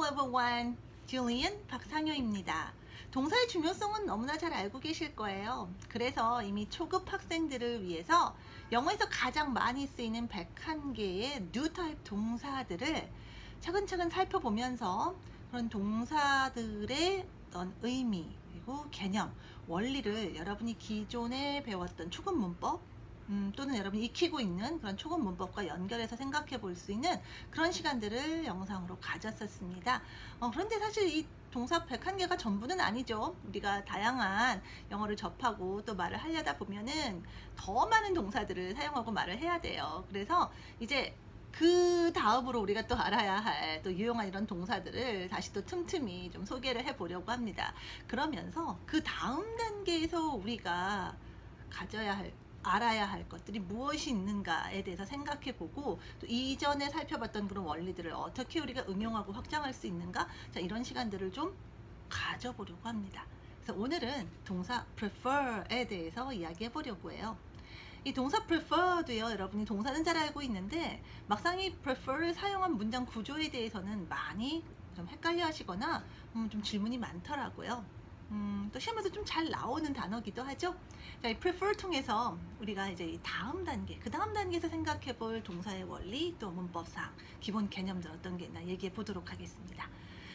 Hello everyone, Julian 박상효입니다. 동사의 중요성은 너무나 잘 알고 계실 거예요. 그래서 이미 초급 학생들을 위해서 영어에서 가장 많이 쓰이는 101개의 new type 동사들을 차근차근 살펴보면서 그런 동사들의 어떤 의미, 그리고 개념, 원리를 여러분이 기존에 배웠던 초급 문법 또는 여러분이 익히고 있는 그런 초급 문법과 연결해서 생각해 볼 수 있는 그런 시간들을 영상으로 가졌었습니다. 그런데 사실 이 동사 101개가 전부는 아니죠. 우리가 다양한 영어를 접하고 또 말을 하려다 보면은 더 많은 동사들을 사용하고 말을 해야 돼요. 그래서 이제 그 다음으로 우리가 또 알아야 할 또 유용한 이런 동사들을 다시 또 틈틈이 좀 소개를 해 보려고 합니다. 그러면서 그 다음 단계에서 우리가 알아야 할 것들이 무엇이 있는가에 대해서 생각해 보고 또 이전에 살펴봤던 그런 원리들을 어떻게 우리가 응용하고 확장할 수 있는가, 자, 이런 시간들을 좀 가져보려고 합니다. 그래서 오늘은 동사 prefer에 대해서 이야기해 보려고 해요. 이 동사 prefer도요, 여러분이 동사는 잘 알고 있는데 막상 이 prefer를 사용한 문장 구조에 대해서는 많이 좀 헷갈려 하시거나 좀 질문이 많더라고요. 또 시험에서 좀 잘 나오는 단어기도 하죠. 자, 이 prefer 통해서 우리가 이제 이 다음 단계, 그 다음 단계에서 생각해 볼 동사의 원리, 또 문법상 기본 개념들 어떤 게 있나 얘기해 보도록 하겠습니다.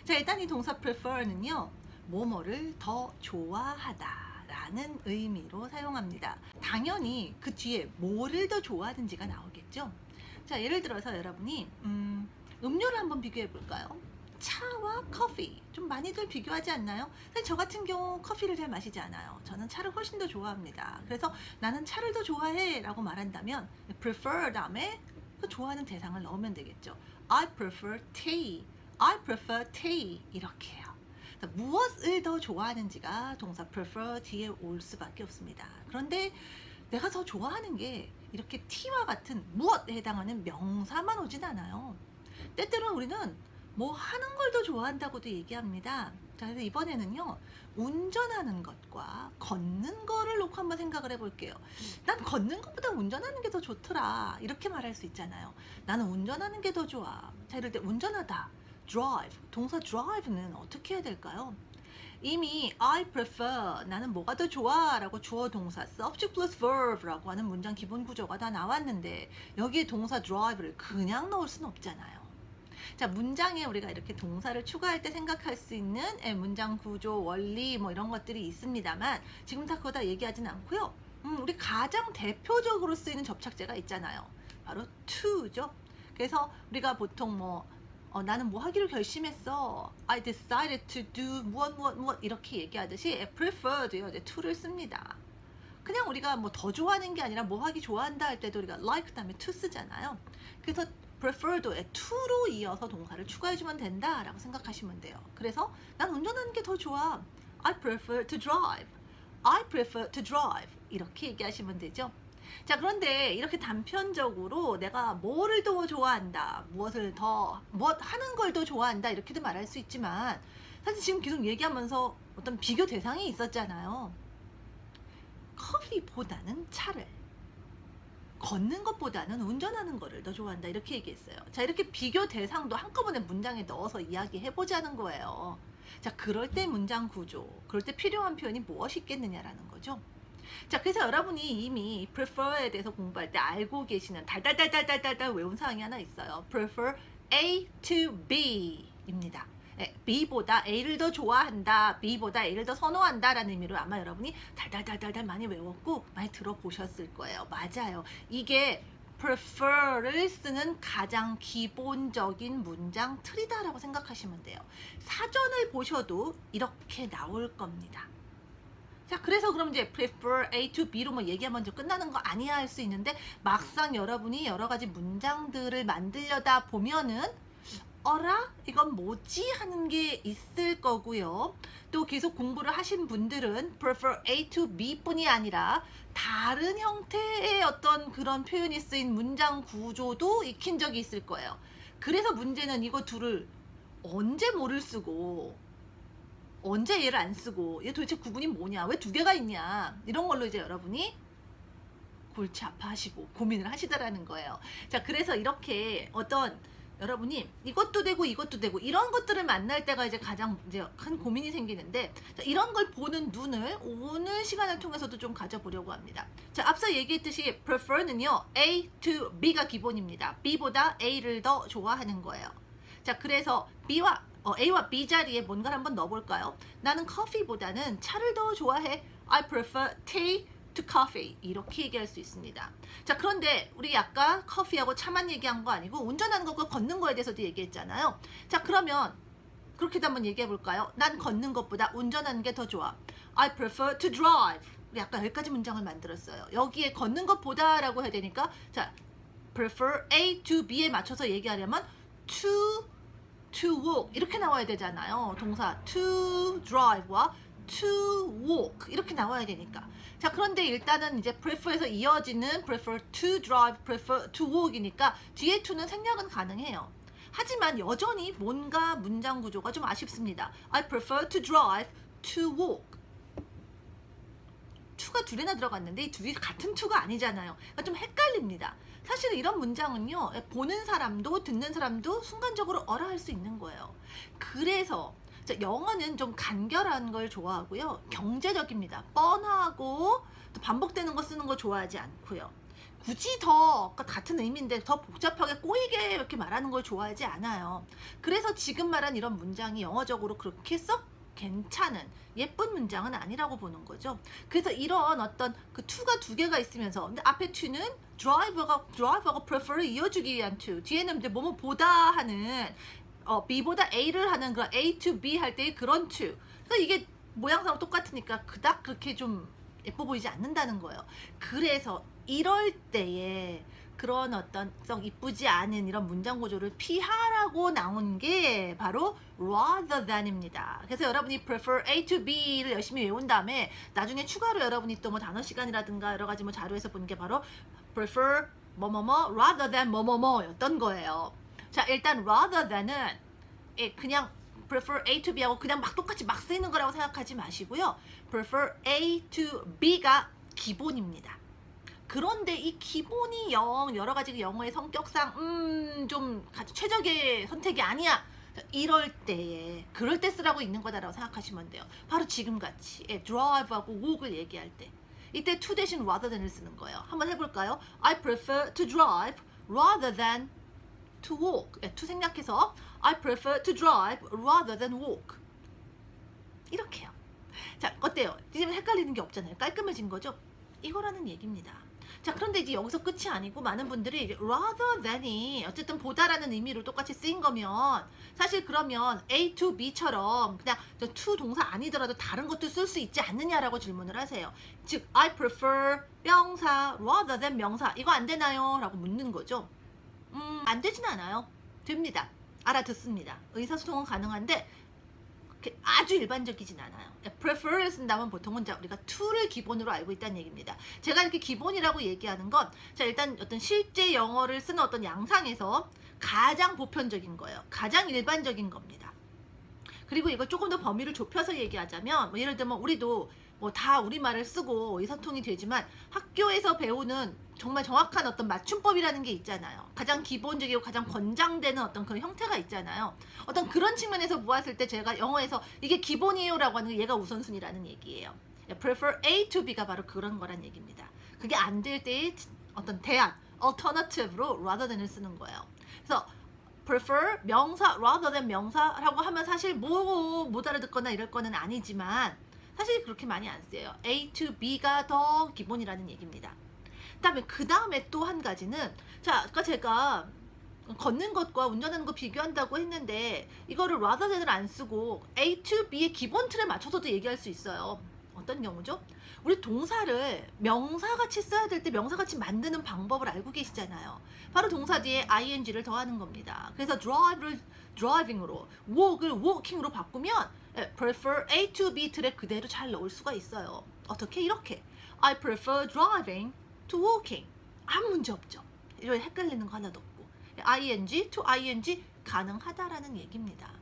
자, 일단 이 동사 prefer는요, 뭐뭐를 더 좋아하다 라는 의미로 사용합니다. 당연히 그 뒤에 뭐를 더 좋아하는지가 나오겠죠. 자, 예를 들어서 여러분이 음료를 한번 비교해 볼까요? 차와 커피, 좀 많이들 비교하지 않나요? 사실 저 같은 경우 커피를 잘 마시지 않아요. 저는 차를 훨씬 더 좋아합니다. 그래서 나는 차를 더 좋아해 라고 말한다면 prefer 다음에 그 좋아하는 대상을 넣으면 되겠죠. I prefer tea, I prefer tea 이렇게 해요. 무엇을 더 좋아하는지가 동사 prefer 뒤에 올 수밖에 없습니다. 그런데 내가 더 좋아하는 게 이렇게 tea와 같은 무엇에 해당하는 명사만 오진 않아요. 때때로는 우리는 뭐 하는 걸 더 좋아한다고도 얘기합니다. 자, 그래서 이번에는요, 운전하는 것과 걷는 거를 놓고 한번 생각을 해볼게요. 난 걷는 것보다 운전하는 게 더 좋더라, 이렇게 말할 수 있잖아요. 나는 운전하는 게 더 좋아. 자, 이럴 때 운전하다, drive, 동사 drive는 어떻게 해야 될까요? 이미 I prefer, 나는 뭐가 더 좋아 라고 주어 동사 subject plus verb라고 하는 문장 기본 구조가 다 나왔는데 여기에 동사 drive를 그냥 넣을 수는 없잖아요. 자, 문장에 우리가 이렇게 동사를 추가할 때 생각할 수 있는 문장 구조, 원리 뭐 이런 것들이 있습니다만 지금 다 그거 다 얘기하진 않고요. 우리 가장 대표적으로 쓰이는 접착제가 있잖아요. 바로 to죠. 그래서 우리가 보통 나는 뭐 하기로 결심했어. I decided to do 무엇 이렇게 얘기하듯이 prefer도요, 이제 to를 씁니다. 그냥 우리가 뭐 더 좋아하는 게 아니라 뭐 하기 좋아한다 할 때도 우리가 like 다음에 to 쓰잖아요. 그래서 prefer도에 to로 이어서 동사를 추가해주면 된다라고 생각하시면 돼요. 그래서 난 운전하는 게 더 좋아. I prefer to drive. I prefer to drive. 이렇게 얘기하시면 되죠. 자, 그런데 이렇게 단편적으로 내가 뭐를 더 좋아한다, 무엇 하는 걸 더 좋아한다 이렇게도 말할 수 있지만 사실 지금 계속 얘기하면서 어떤 비교 대상이 있었잖아요. 커피보다는 차를, 걷는 것보다는 운전하는 거를 더 좋아한다 이렇게 얘기했어요. 자, 이렇게 비교 대상도 한꺼번에 문장에 넣어서 이야기해보자는 거예요. 자, 그럴 때 문장 구조, 그럴 때 필요한 표현이 무엇이 있겠느냐라는 거죠. 자, 그래서 여러분이 이미 prefer에 대해서 공부할 때 알고 계시는 달달달달달달 외운 사항이 하나 있어요. prefer A to B 입니다. B보다 A를 더 좋아한다, B보다 A를 더 선호한다 라는 의미로 아마 여러분이 달달달달달 많이 외웠고 많이 들어보셨을 거예요. 맞아요. 이게 prefer를 쓰는 가장 기본적인 문장 틀이다 라고 생각하시면 돼요. 사전을 보셔도 이렇게 나올 겁니다. 자, 그래서 그럼 이제 prefer A to B로 뭐 얘기가 먼저 끝나는 거 아니야 할 수 있는데 막상 여러분이 여러 가지 문장들을 만들려다 보면은 어라? 이건 뭐지? 하는 게 있을 거고요. 또 계속 공부를 하신 분들은 prefer A to B 뿐이 아니라 다른 형태의 어떤 그런 표현이 쓰인 문장 구조도 익힌 적이 있을 거예요. 그래서 문제는 이거 둘을 언제 뭐를 쓰고 언제 얘를 안 쓰고 얘 도대체 구분이 뭐냐, 왜 두 개가 있냐, 이런 걸로 이제 여러분이 골치 아파하시고 고민을 하시더라는 거예요. 자, 그래서 이렇게 어떤 여러분이 이것도 되고 이것도 되고 이런 것들을 만날 때가 이제 가장 이제 큰 고민이 생기는데, 자, 이런 걸 보는 눈을 오늘 시간을 통해서도 좀 가져보려고 합니다. 자, 앞서 얘기했듯이 prefer는요, A to B가 기본입니다. B보다 A를 더 좋아하는 거예요. 자, 그래서 A와 B 자리에 뭔가를 한번 넣어볼까요? 나는 커피보다는 차를 더 좋아해. I prefer tea to coffee. 이렇게 얘기할 수 있습니다. 자, 그런데 우리 아까 커피하고 차만 얘기한 거 아니고 운전하는 것과 걷는 거에 대해서도 얘기했잖아요. 자, 그러면 그렇게도 한번 얘기해 볼까요? 난 걷는 것보다 운전하는 게 더 좋아. I prefer to drive. 우리 아까 여기까지 문장을 만들었어요. 여기에 걷는 것보다 라고 해야 되니까, 자, prefer A to B에 맞춰서 얘기하려면 to walk 이렇게 나와야 되잖아요. 동사 to drive와 to walk 이렇게 나와야 되니까. 자, 그런데 일단은 이제 prefer에서 이어지는 prefer to drive, prefer to walk이니까 뒤에 to는 생략은 가능해요. 하지만 여전히 뭔가 문장 구조가 좀 아쉽습니다. I prefer to drive, to walk. to가 둘이나 들어갔는데 이 둘이 같은 to가 아니잖아요. 그러니까 좀 헷갈립니다. 사실 이런 문장은요, 보는 사람도 듣는 사람도 순간적으로 어라할 수 있는 거예요. 그래서 영어는 좀 간결한 걸 좋아하고요. 경제적입니다. 뻔하고 또 반복되는 거 쓰는 거 좋아하지 않고요. 굳이 더 같은 의미인데 더 복잡하게 꼬이게 이렇게 말하는 걸 좋아하지 않아요. 그래서 지금 말한 이런 문장이 영어적으로 그렇게 썩 괜찮은 예쁜 문장은 아니라고 보는 거죠. 그래서 이런 어떤 그 to가 두 개가 있으면서, 근데 앞에 to는 drive하고 prefer를 이어주기 위한 to, 뒤에는 이제 뭐뭐 보다 하는 B보다 A를 하는 그런 A to B 할 때의 그런 to. 그러니까 이게 모양새랑 똑같으니까 그닥 그렇게 좀 예뻐 보이지 않는다는 거예요. 그래서 이럴 때에 그런 어떤 썩 이쁘지 않은 이런 문장 구조를 피하라고 나온 게 바로 rather than입니다. 그래서 여러분이 prefer A to B를 열심히 외운 다음에 나중에 추가로 여러분이 또 뭐 단어 시간이라든가 여러 가지 뭐 자료에서 보는 게 바로 prefer 뭐뭐뭐 rather than 뭐뭐뭐였던 거예요. 자, 일단 rather than은 그냥 prefer A to B하고 그냥 막 똑같이 막 쓰이는 거라고 생각하지 마시고요. prefer A to B가 기본입니다. 그런데 이 기본이 여러 가지 영어의 성격상 좀 최적의 선택이 아니야. 이럴 때에 그럴 때 쓰라고 있는 거다라고 생각하시면 돼요. 바로 지금같이 drive하고 walk을 얘기할 때 이때 to 대신 rather than을 쓰는 거예요. 한번 해볼까요? I prefer to drive rather than to walk. to 생략해서 I prefer to drive rather than walk. 이렇게요. 자, 어때요? 지금 헷갈리는 게 없잖아요. 깔끔해진 거죠? 이거라는 얘기입니다. 자, 그런데 이제 여기서 끝이 아니고 많은 분들이 rather than이 어쨌든 보다라는 의미로 똑같이 쓰인 거면 사실 그러면 A to B처럼 그냥 to 동사 아니더라도 다른 것도 쓸 수 있지 않느냐라고 질문을 하세요. 즉 I prefer 명사 rather than 명사 이거 안 되나요? 라고 묻는 거죠. 안 되진 않아요. 됩니다. 알아듣습니다. 의사소통은 가능한데 아주 일반적이진 않아요. prefer를 쓴다면 보통은 우리가 to를 기본으로 알고 있다는 얘기입니다. 제가 이렇게 기본이라고 얘기하는 건 일단 어떤 실제 영어를 쓰는 어떤 양상에서 가장 보편적인 거예요. 가장 일반적인 겁니다. 그리고 이걸 조금 더 범위를 좁혀서 얘기하자면 예를 들면 우리도 다 우리말을 쓰고 의사소통이 되지만 학교에서 배우는 정말 정확한 어떤 맞춤법이라는 게 있잖아요. 가장 기본적이고 가장 권장되는 어떤 그런 형태가 있잖아요. 어떤 그런 측면에서 보았을 때 제가 영어에서 이게 기본이에요 라고 하는 게 얘가 우선순위라는 얘기예요. prefer A to B가 바로 그런 거란 얘기입니다. 그게 안 될 때의 어떤 대안, alternative로 rather than을 쓰는 거예요. 그래서 prefer 명사, rather than 명사라고 하면 사실 못 알아듣거나 이럴 거는 아니지만 사실 그렇게 많이 안 쓰여요. A to B가 더 기본이라는 얘기입니다. 그 다음에 또 한 가지는 아까 제가 걷는 것과 운전하는 거 비교한다고 했는데 이거를 rather than을 안 쓰고 A to B의 기본 틀에 맞춰서도 얘기할 수 있어요. 어떤 경우죠? 우리 동사를 명사같이 써야 될 때 명사같이 만드는 방법을 알고 계시잖아요. 바로 동사 뒤에 ing를 더하는 겁니다. 그래서 drive를 driving으로, walk을 walking으로 바꾸면 prefer A to B 틀에 그대로 잘 넣을 수가 있어요. 어떻게? 이렇게 I prefer driving to walking. 아무 문제 없죠. 이런 헷갈리는 거 하나도 없고 ing to ing 가능하다라는 얘기입니다.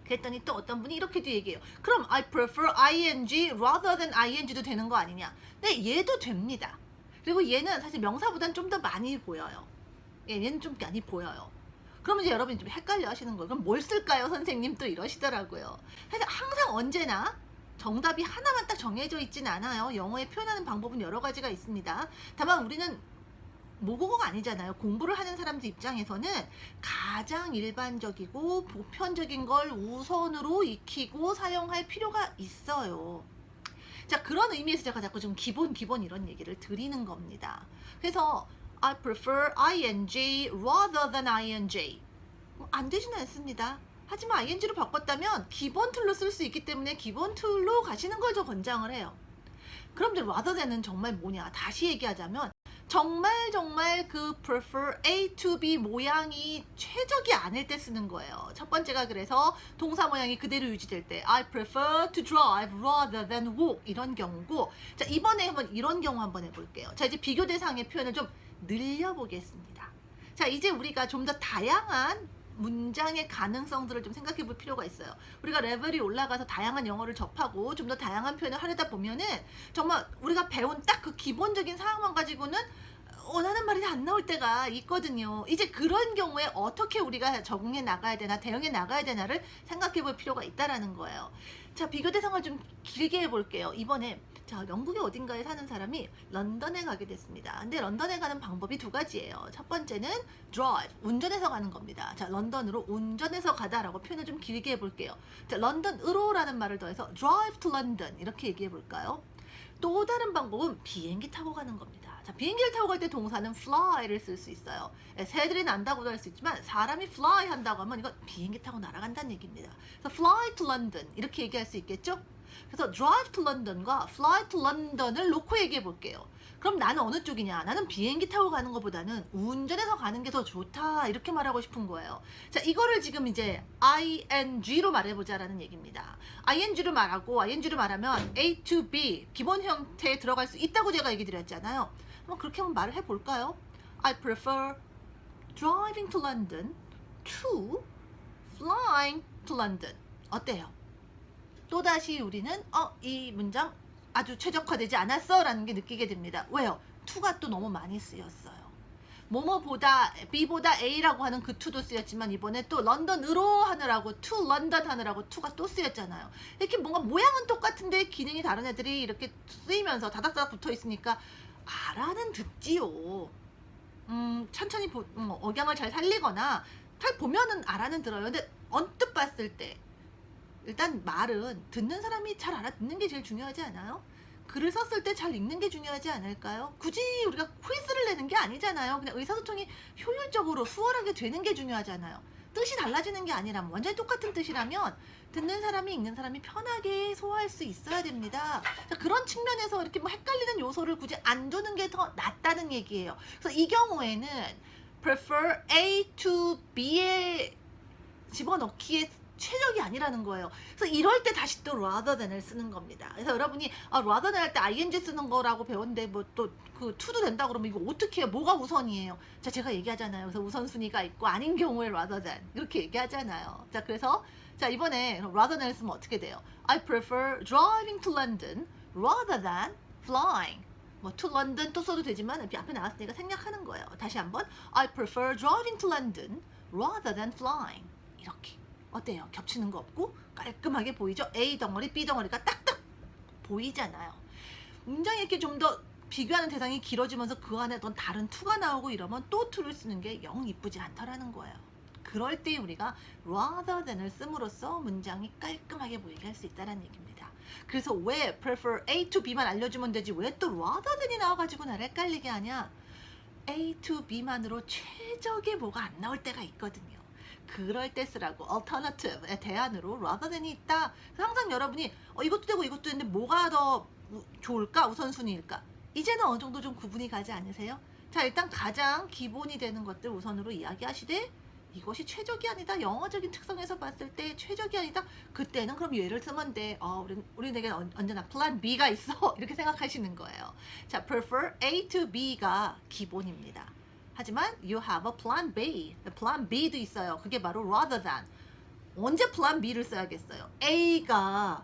그랬더니 또 어떤 분이 이렇게도 얘기해요. 그럼 I prefer ing rather than ing도 되는 거 아니냐? 네, 얘도 됩니다. 그리고 얘는 사실 명사보다는 좀 더 많이 보여요. 얘는 좀 많이 보여요. 그러면 이제 여러분이 좀 헷갈려 하시는 거예요. 그럼 뭘 쓸까요, 선생님? 또 이러시더라고요. 그래서 항상 언제나 정답이 하나만 딱 정해져 있진 않아요. 영어에 표현하는 방법은 여러 가지가 있습니다. 다만 우리는 모국어가 아니잖아요. 공부를 하는 사람들 입장에서는 가장 일반적이고 보편적인 걸 우선으로 익히고 사용할 필요가 있어요. 자, 그런 의미에서 제가 자꾸 좀 기본 이런 얘기를 드리는 겁니다. 그래서 I prefer ing rather than ing. 안 되지는 않습니다. 하지만 ing로 바꿨다면 기본 툴로 쓸 수 있기 때문에 기본 툴로 가시는 걸 저 권장을 해요. 그럼 이제 rather than은 정말 뭐냐? 다시 얘기하자면 정말 그 prefer A to B 모양이 최적이 아닐 때 쓰는 거예요. 첫 번째가 그래서 동사 모양이 그대로 유지될 때 I prefer to drive rather than walk 이런 경우고, 자, 이번에 한번 이런 경우 한번 해볼게요. 자, 이제 비교 대상의 표현을 좀 늘려보겠습니다. 자, 이제 우리가 좀 더 다양한 문장의 가능성들을 좀 생각해 볼 필요가 있어요. 우리가 레벨이 올라가서 다양한 영어를 접하고 좀 더 다양한 표현을 하려다 보면은 정말 우리가 배운 딱 그 기본적인 상황만 가지고는 원하는 말이 안 나올 때가 있거든요. 이제 그런 경우에 어떻게 우리가 적응해 나가야 되나, 대응해 나가야 되나를 생각해 볼 필요가 있다라는 거예요. 자, 비교 대상을 좀 길게 해볼게요. 이번에 자, 영국의 어딘가에 사는 사람이 런던에 가게 됐습니다. 근데 런던에 가는 방법이 두 가지예요. 첫 번째는 drive, 운전해서 가는 겁니다. 자, 런던으로 운전해서 가다라고 표현을 좀 길게 해볼게요. 자, 런던으로라는 말을 더해서 drive to London 이렇게 얘기해 볼까요? 또 다른 방법은 비행기 타고 가는 겁니다. 자, 비행기를 타고 갈 때 동사는 fly를 쓸 수 있어요. 새들이 난다고도 할 수 있지만 사람이 fly 한다고 하면 이건 비행기 타고 날아간다는 얘기입니다. 그래서 fly to London 이렇게 얘기할 수 있겠죠? 그래서 drive to London과 fly to London을 놓고 얘기해 볼게요. 그럼 나는 어느 쪽이냐? 나는 비행기 타고 가는 것보다는 운전해서 가는 게 더 좋다 이렇게 말하고 싶은 거예요. 자, 이거를 지금 이제 ing로 말해보자라는 얘기입니다. ing로 말하고 ing로 말하면 A to B 기본 형태에 들어갈 수 있다고 제가 얘기 드렸잖아요. 한번 그렇게 한번 말을 해볼까요? I prefer driving to London to flying to London. 어때요? 또다시 우리는 이 문장 아주 최적화되지 않았어 라는 게 느끼게 됩니다. 왜요? to가 또 너무 많이 쓰였어요. 뭐뭐보다 B보다 A라고 하는 그 to도 쓰였지만 이번에 또 런던으로 하느라고 to London 하느라고 to가 또 쓰였잖아요. 이렇게 뭔가 모양은 똑같은데 기능이 다른 애들이 이렇게 쓰이면서 다닥다닥 붙어 있으니까 알아는 듣지요. 천천히 억양을 잘 살리거나 잘 보면은 알아는 들어요. 근데 언뜻 봤을 때 일단 말은 듣는 사람이 잘 알아듣는 게 제일 중요하지 않아요? 글을 썼을 때 잘 읽는 게 중요하지 않을까요? 굳이 우리가 퀴즈를 내는 게 아니잖아요. 그냥 의사소통이 효율적으로 수월하게 되는 게 중요하잖아요. 뜻이 달라지는 게 아니라면, 완전히 똑같은 뜻이라면 듣는 사람이 읽는 사람이 편하게 소화할 수 있어야 됩니다. 자, 그런 측면에서 이렇게 뭐 헷갈리는 요소를 굳이 안 두는 게 더 낫다는 얘기예요. 그래서 이 경우에는 prefer A to B에 집어넣기에 최적이 아니라는 거예요. 그래서 이럴 때 다시 또 rather than을 쓰는 겁니다. 그래서 여러분이 rather than 할 때 ing 쓰는 거라고 배웠는데 뭐 또 그 to도 된다 그러면 이거 어떻게 해요? 뭐가 우선이에요? 자, 제가 얘기하잖아요. 그래서 우선순위가 있고 아닌 경우에 rather than 이렇게 얘기하잖아요. 자, 그래서 자, 이번에 rather than을 쓰면 어떻게 돼요? I prefer driving to London rather than flying. 뭐 to London 또 써도 되지만 앞에 나왔으니까 생략하는 거예요. 다시 한번 I prefer driving to London rather than flying. 이렇게. 어때요? 겹치는 거 없고 깔끔하게 보이죠? A 덩어리, B 덩어리가 딱딱 보이잖아요. 문장이 이렇게 좀 더 비교하는 대상이 길어지면서 그 안에 어떤 다른 투가 나오고 이러면 또 투를 쓰는 게 영 이쁘지 않더라는 거예요. 그럴 때 우리가 rather than을 씀으로써 문장이 깔끔하게 보이게 할 수 있다는 얘기입니다. 그래서 왜 prefer A to B만 알려주면 되지 왜 또 rather than이 나와가지고 나를 헷갈리게 하냐? A to B만으로 최적의 뭐가 안 나올 때가 있거든요. 그럴 때 쓰라고 alternative의 대안으로 rather than이 있다. 항상 여러분이 이것도 되고 이것도 되는데 뭐가 더 좋을까? 우선순위일까? 이제는 어느 정도 좀 구분이 가지 않으세요? 자, 일단 가장 기본이 되는 것들 우선으로 이야기하시되 이것이 최적이 아니다. 영어적인 특성에서 봤을 때 최적이 아니다. 그때는 그럼 얘를 쓰면 돼. 우리에게 언제나 플랜 B가 있어. 이렇게 생각하시는 거예요. 자, prefer A to B가 기본입니다. 하지만 you have a plan B. plan B도 있어요. 그게 바로 rather than. 언제 plan B를 써야겠어요? A가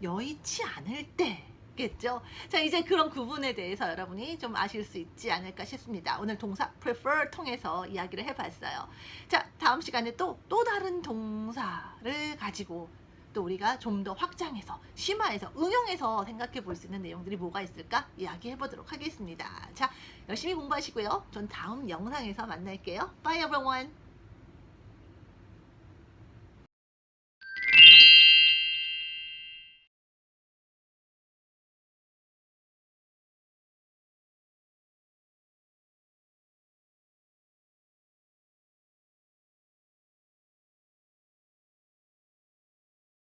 여의치 않을 때. 있겠죠. 자, 이제 그런 구분에 대해서 여러분이 좀 아실 수 있지 않을까 싶습니다. 오늘 동사 prefer 통해서 이야기를 해봤어요. 자, 다음 시간에 또 다른 동사를 가지고 또 우리가 좀 더 확장해서 심화해서 응용해서 생각해 볼 수 있는 내용들이 뭐가 있을까 이야기해 보도록 하겠습니다. 자, 열심히 공부하시고요. 전 다음 영상에서 만날게요. Bye everyone.